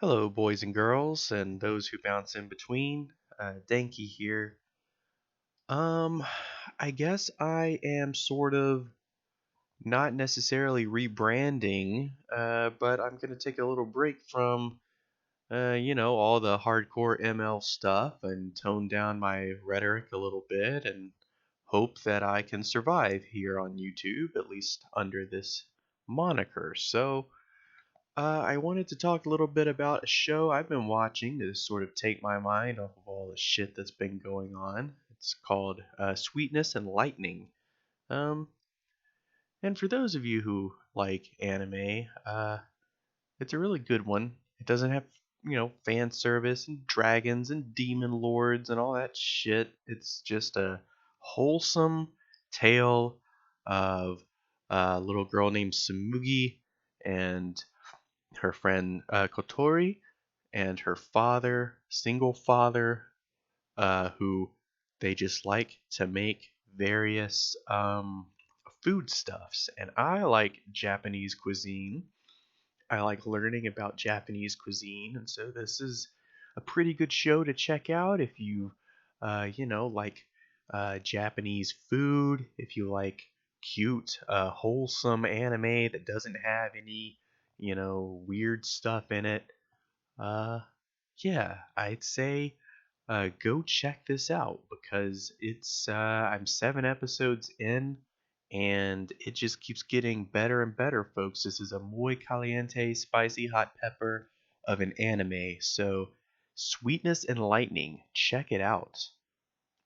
Hello, boys and girls, and those who bounce in between. Danky here. Um, I guess I am sort of not necessarily rebranding, but I'm gonna take a little break from, all the hardcore ML stuff and tone down my rhetoric a little bit and hope that I can survive here on YouTube, at least under this moniker. I wanted to talk a little bit about a show I've been watching to sort of take my mind off of all the shit that's been going on. It's called Sweetness and Lightning. Um, and for those of you who like anime, it's a really good one. It doesn't have, fan service and dragons and demon lords and all that shit. It's just a wholesome tale of a little girl named Samugi and her friend Kotori and her father, single father, who they just like to make various foodstuffs. And I like Japanese cuisine. I like learning about Japanese cuisine, and so this is a pretty good show to check out if you, like Japanese food, if you like cute, wholesome anime that doesn't have any, weird stuff in it. Uh, yeah, I'd say go check this out because I'm 7 episodes in and it just keeps getting better and better, folks. This is a muy caliente, spicy hot pepper of an anime. So, Sweetness and Lightning, check it out.